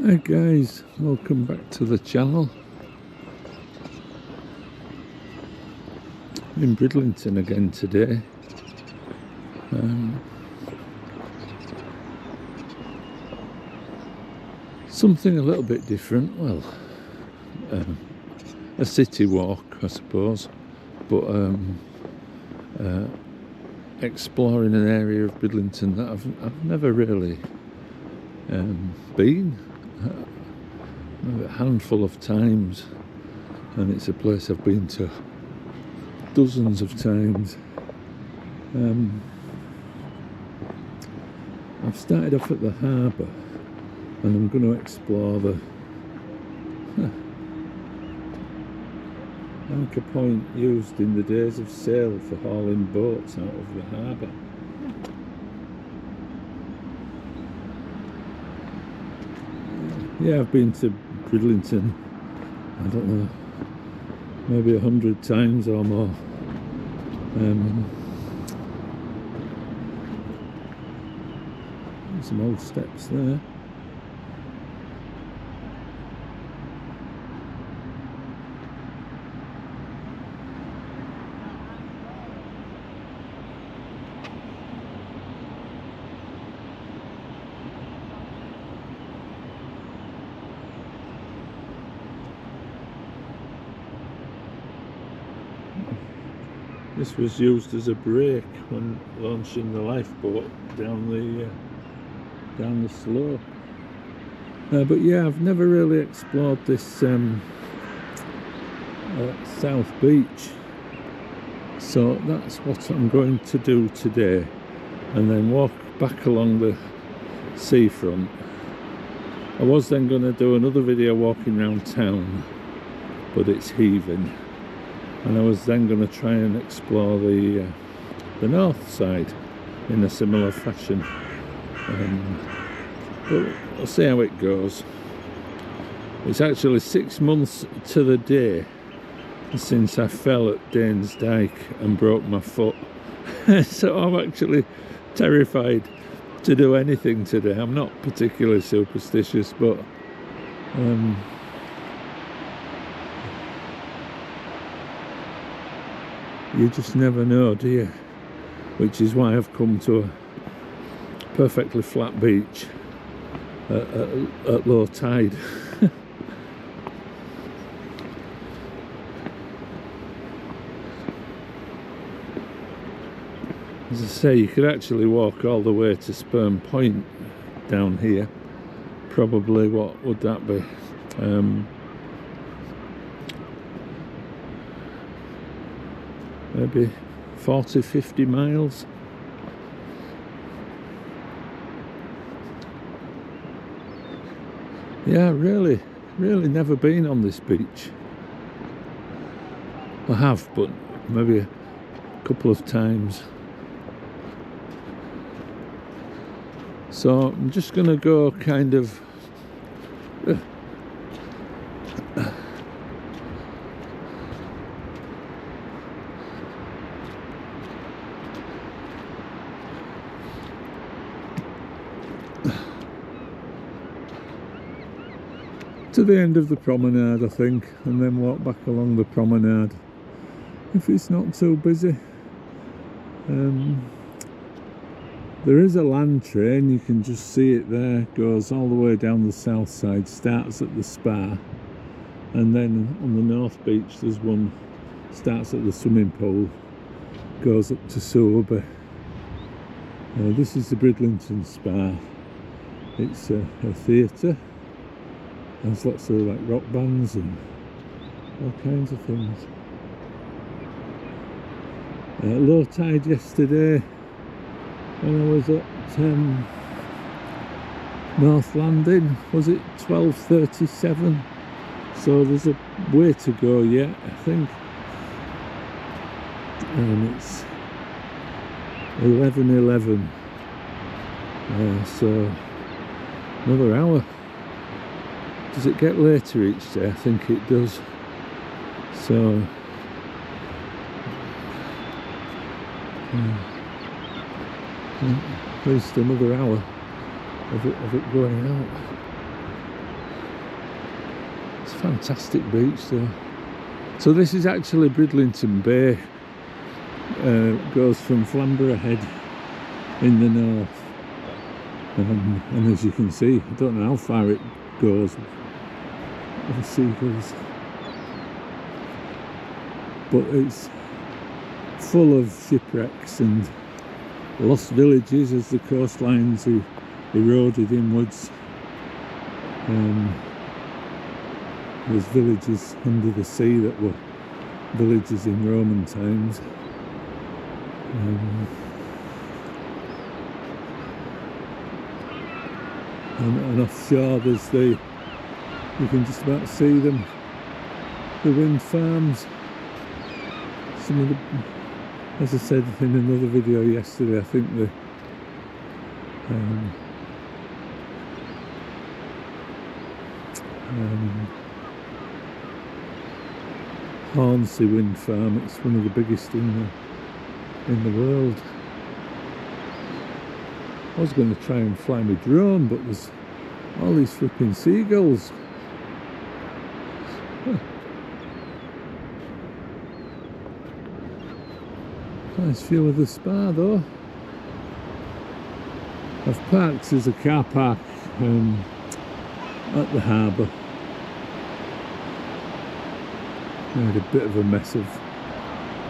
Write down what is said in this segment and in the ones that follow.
Hi guys, welcome back to the channel. I'm in Bridlington again today. Something a little bit different, well, a city walk I suppose, but exploring an area of Bridlington that I've never really been. A handful of times, and it's a place I've been to dozens of times. I've started off at the harbour and I'm going to explore the anchor point used in the days of sail for hauling boats out of the harbour. Yeah, I've been to Bridlington, I don't know, maybe 100 times or more. Some old steps there. This was used as a brake when launching the lifeboat down the slope. But yeah, I've never really explored this South Beach, so that's what I'm going to do today, and then walk back along the seafront. I was then going to do another video walking around town, but it's heaving. And I was then going to try and explore the north side in a similar fashion. But we'll see how it goes. It's actually 6 months to the day since I fell at Danes Dyke and broke my foot. So I'm actually terrified to do anything today. I'm not particularly superstitious, but you just never know, do you? Which is why I've come to a perfectly flat beach at low tide. As I say, you could actually walk all the way to Spurn Point down here. Probably, what would that be? Maybe 40-50 miles. Yeah, really never been on this beach. I have, but maybe a couple of times. So I'm just going to go kind of to the end of the promenade, I think, and then walk back along the promenade if it's not too busy. There is a land train, you can just see it there, goes all the way down the south side, starts at the Spa, and then on the north beach there's one, starts at the swimming pool, goes up to Sowerby. This is the Bridlington Spa. It's a theatre. There's lots of like rock bands and all kinds of things. Low tide yesterday when I was at North Landing, was it 12:37? So there's a way to go yet, I think. And it's 11:11. So another hour. Does it get later each day? I think it does. So at least another hour of it going out. Fantastic beach there. So this is actually Bridlington Bay. Goes from Flamborough Head in the north. And as you can see, I don't know how far it goes with the seagulls. But it's full of shipwrecks and lost villages as the coastlines eroded inwards. There's villages under the sea that were villages in Roman times. And offshore there's you can just about see them, the wind farms. Some of the, as I said in another video yesterday, I think the Hornsey wind farm, it's one of the biggest in the world. I was going to try and fly my drone, but there's all these flipping seagulls. Nice view of the spa though. I've parked, there's a car park at the harbour. I had a bit of a mess of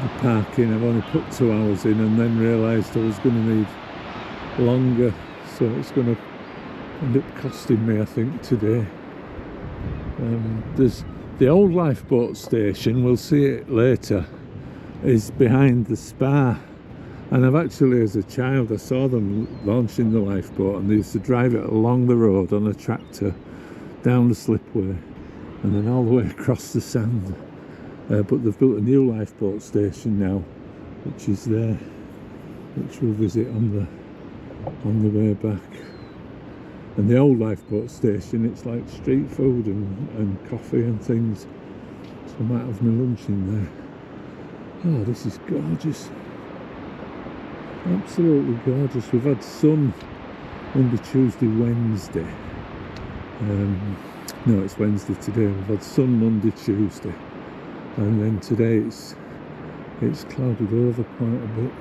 the parking. I've only put 2 hours in and then realised I was going to need longer, so it's going to end up costing me, I think, today. There's the old lifeboat station, we'll see it later, is behind the spa, and I've actually, as a child, I saw them launching the lifeboat and they used to drive it along the road on a tractor down the slipway and then all the way across the sand. But they've built a new lifeboat station now, which is there, which we'll visit on the way back. And the old lifeboat station, it's like street food and coffee and things, so I might have my lunch in there. Oh, this is gorgeous, absolutely gorgeous. We've had sun Monday, Tuesday, Wednesday. No, it's Wednesday today. We've had sun Monday, Tuesday, and then today it's clouded over quite a bit.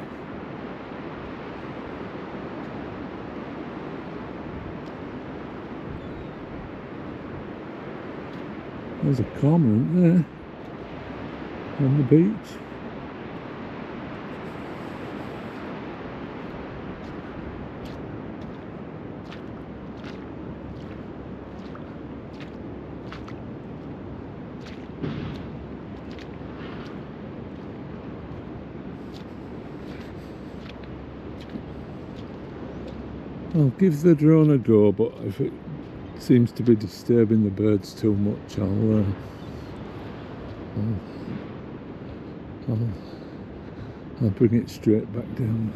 There's a cormorant there on the beach. I'll give the drone a go, but if it seems to be disturbing the birds too much, I'll bring it straight back down.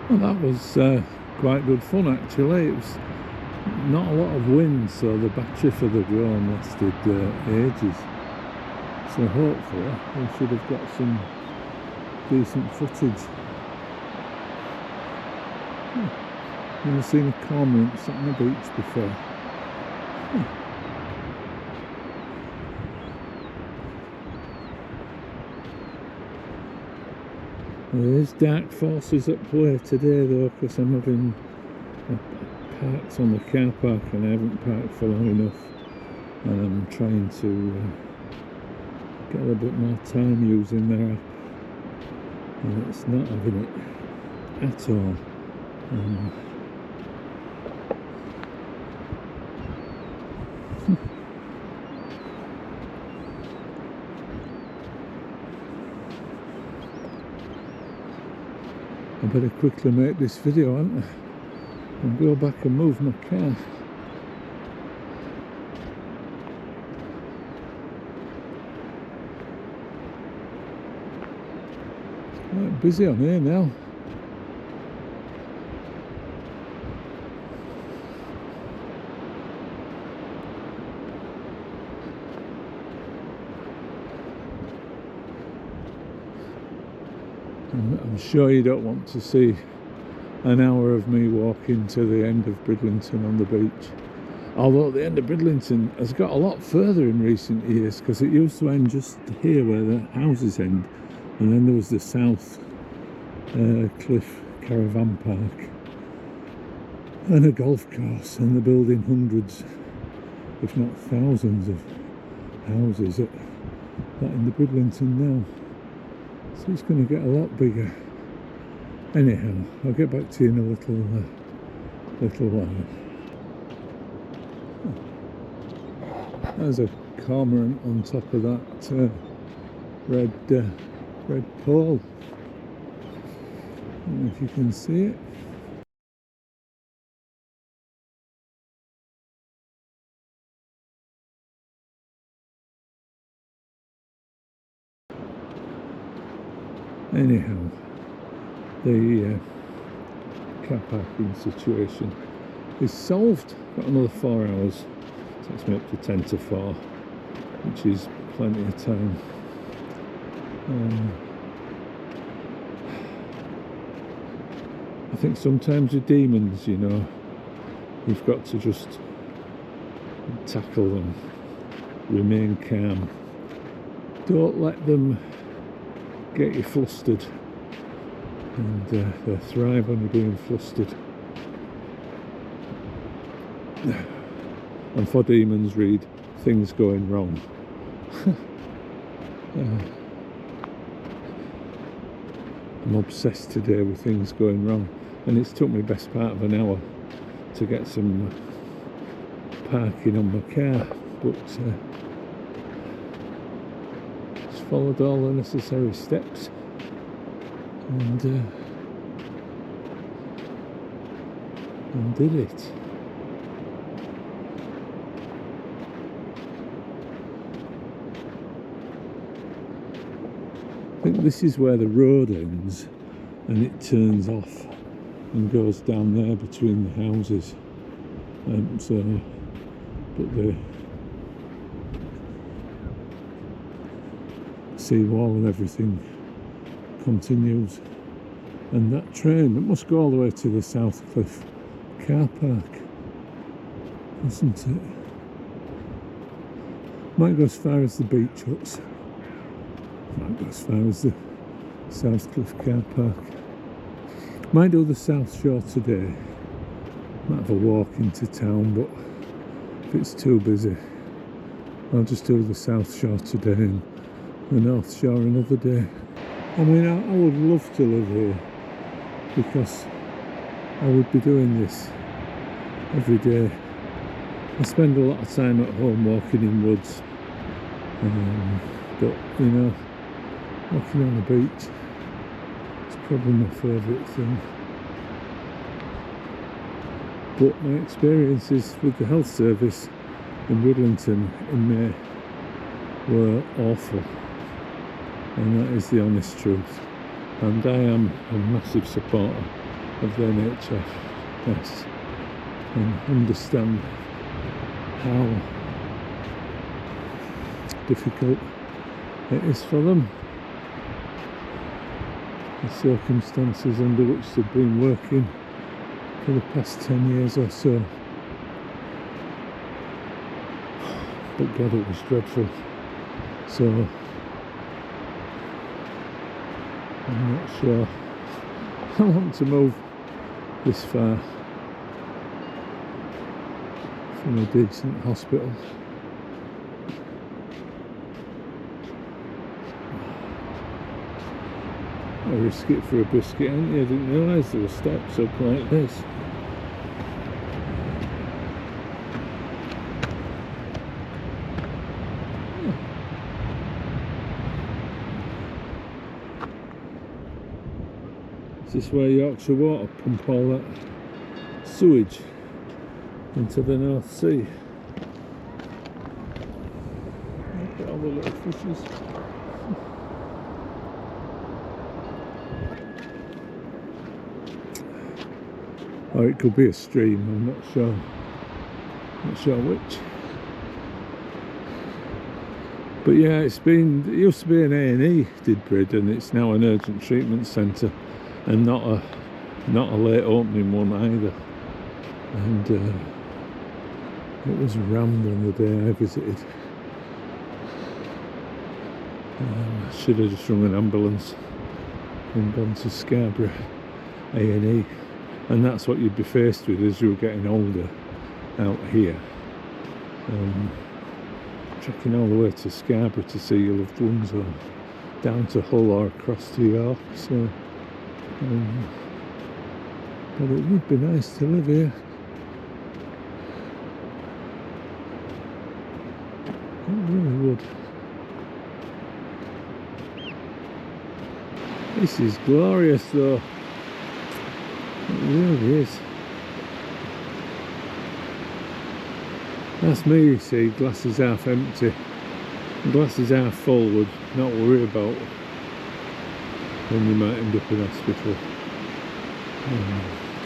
Well, that was quite good fun actually. It was not a lot of wind, so the battery for the drone lasted ages. So hopefully we should have got some decent footage. Never seen a cormorant sat on the beach before. There's dark forces at play today though, because I'm having parked on the car park and I haven't parked for long enough, and I'm trying to get a little bit more time using their app, and it's not having it at all. I better quickly make this video, hadn't I? And go back and move my car. It's quite busy on here now. I'm sure you don't want to see an hour of me walking to the end of Bridlington on the beach. Although the end of Bridlington has got a lot further in recent years, because it used to end just here where the houses end, and then there was the South Cliff Caravan Park and a golf course, and they're building hundreds, if not thousands, of houses at that end of Bridlington now. So it's going to get a lot bigger. Anyhow, I'll get back to you in a little while. There's a cormorant on top of that red pole. I don't know if you can see it. Anyhow, the car parking situation is solved. Got another 4 hours. Takes me up to 10 to 4, which is plenty of time. I think sometimes with demons, you know, you've got to just tackle them, remain calm, don't let them get you flustered, and they thrive on you being flustered. And for demons, read things going wrong. I'm obsessed today with things going wrong, and it's took me best part of an hour to get some parking on my car, but just followed all the necessary steps and did it. I think this is where the road ends and it turns off and goes down there between the houses. But the seawall and everything continues. And that train, it must go all the way to the South Cliff car park, doesn't it? Might go as far as the beach huts. Might go as far as the South Cliff car park. Might do the South Shore today. Might have a walk into town, but if it's too busy, I'll just do the South Shore today and the North Shore another day. I mean, I would love to live here, because I would be doing this every day. I spend a lot of time at home walking in woods, but you know, walking on the beach is probably my favourite thing. But my experiences with the health service in Bridlington in May were awful, and that is the honest truth. And I am a massive supporter of their nature, yes, and understand how difficult it is for them, the circumstances under which they've been working for the past 10 years or so. But God, it was dreadful. So I'm not sure I want to move this far from a decent hospital. I risk it for a biscuit, ain't you? I didn't realise there were steps up like this. Is this where Yorkshire Water pump all that sewage into the North Sea? Look at all the little fishes. Or it could be a stream, I'm not sure. Not sure which. But yeah, it used to be an A&E, did Brid, and it's now an urgent treatment centre, and not a late opening one either. And it was rammed on the day I visited. I should have just rung an ambulance and gone to Scarborough A&E. And that's what you'd be faced with as you were getting older out here. Trekking all the way to Scarborough to see your loved ones, or down to Hull or across to York. So, but it would be nice to live here. It really would. This is glorious though. It really is. That's me, you see, glass is half empty. Glass is half full, would not worry about when you might end up in hospital.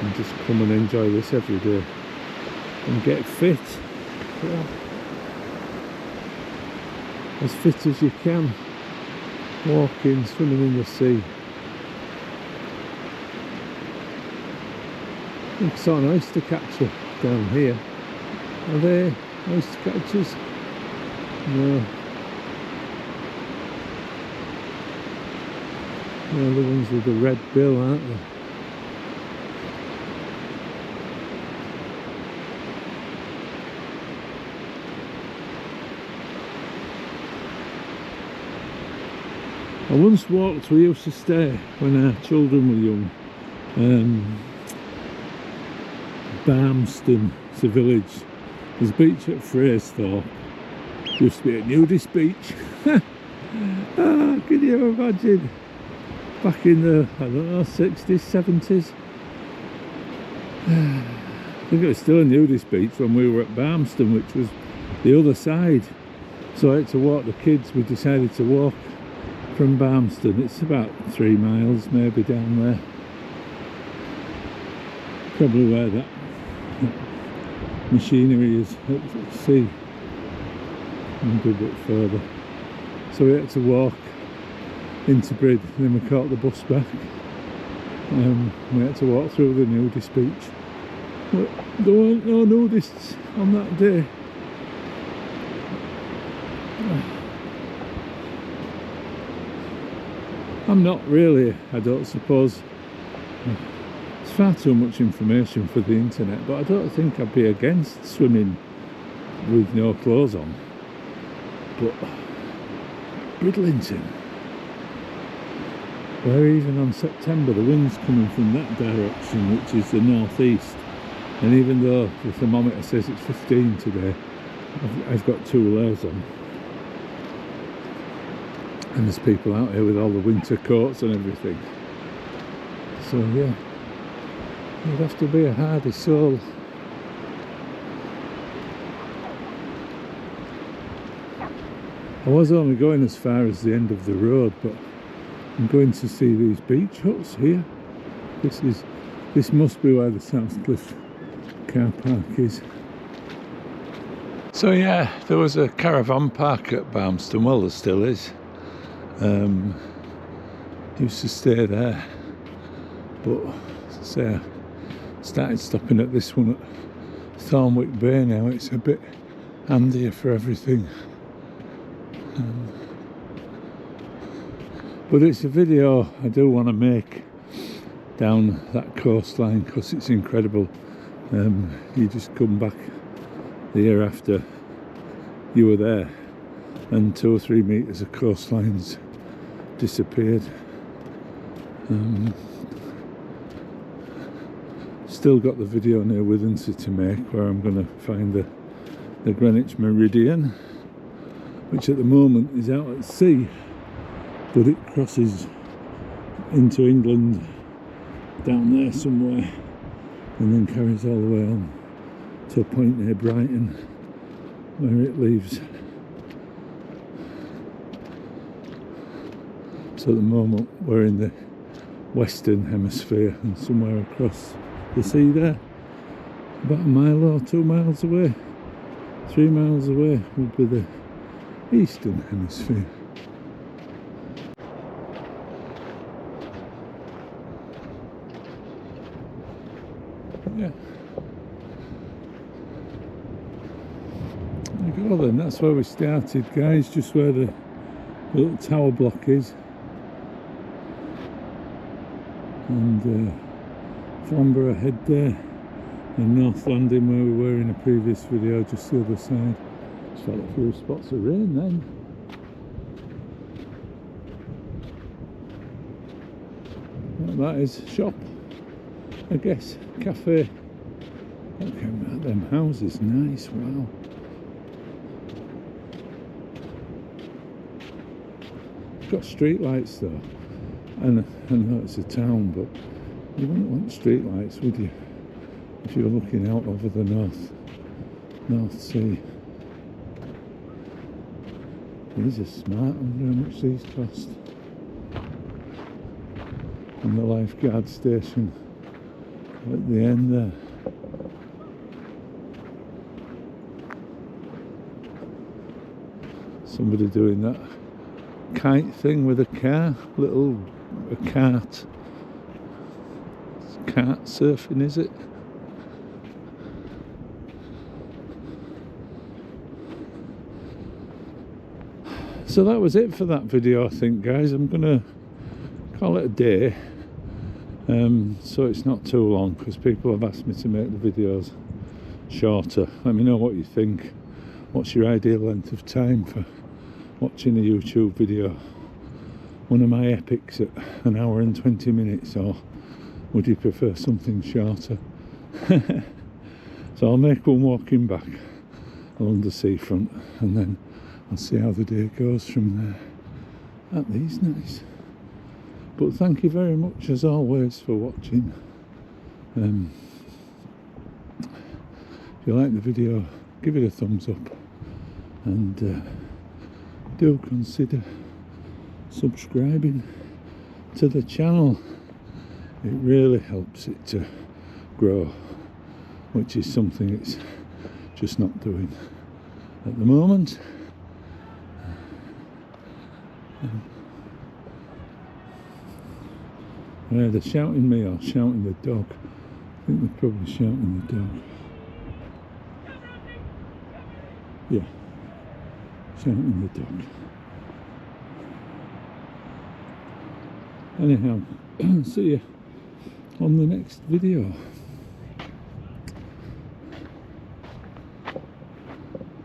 And just come and enjoy this every day and get fit. Yeah. As fit as you can. Walking, swimming in the sea. I saw an oyster catcher down here. Are they oyster catchers? No. They're the ones with the red bill, aren't they? I once walked, we used to stay when our children were young. Barmston, it's a village. There's a beach at Fraysthorpe. Used to be a nudist beach. Can you imagine? Back in the, I don't know, 60s, 70s. I think it was still a nudist beach when we were at Barmston, which was the other side. So I had to walk the kids. We decided to walk from Barmston. It's about 3 miles maybe down there. Probably where that machinery is at sea, and a bit further. So we had to walk into Brid, and then we caught the bus back. We had to walk through the nudist beach. But there weren't no nudists on that day. I'm not really, I don't suppose. It's far too much information for the internet, but I don't think I'd be against swimming with no clothes on. But Bridlington, where even on September the wind's coming from that direction, which is the northeast, and even though the thermometer says it's 15 today, I've got 2 layers on. And there's people out here with all the winter coats and everything. So yeah, you'd have to be a hardy soul. I was only going as far as the end of the road, but I'm going to see these beach huts here. This is This must be where the South Cliff car park is. So yeah, there was a caravan park at Barmston. Well, there still is. Used to stay there, but as I say, I started stopping at this one at Thornwick Bay now. It's a bit handier for everything. But it's a video I do want to make down that coastline because it's incredible. You just come back the year after you were there and 2 or 3 metres of coastlines disappeared. Still got the video near Withensea to make, where I'm going to find the Greenwich Meridian, which at the moment is out at sea, but it crosses into England down there somewhere and then carries all the way on to a point near Brighton where it leaves. So at the moment we're in the Western Hemisphere, and somewhere across the sea there, about a mile or 2 miles away, 3 miles away, would be the Eastern Hemisphere. Yeah. There you go then, that's where we started, guys, just where the little tower block is. And Flamborough Head there, and North Landing where we were in a previous video, just the other side. Just felt a few spots of rain then. Well, that is shop, I guess, cafe. Look at them houses, nice, wow. It's got street lights though, and I know it's a town, but you wouldn't want street lights, would you, if you were looking out over the North Sea. These are smart. I wonder how much these cost. And the lifeguard station at the end there. Somebody doing that kite thing with a car, a cart. Kart surfing, is it? So that was it for that video, I think, guys. I'm gonna call it a day, so it's not too long, because people have asked me to make the videos shorter. Let me know what you think. What's your ideal length of time for watching a YouTube video? One of my epics at 1 hour and 20 minutes, or would you prefer something shorter? So I'll make one walking back along the seafront, and then I'll see how the day goes from there. Aren't these nice? But thank you very much as always for watching. If you like the video, give it a thumbs up, and do consider subscribing to the channel. It really helps it to grow, which is something it's just not doing at the moment. They're shouting me or shouting the dog. I think they're probably shouting the dog. Yeah, shouting the dog. Anyhow, see you on the next video.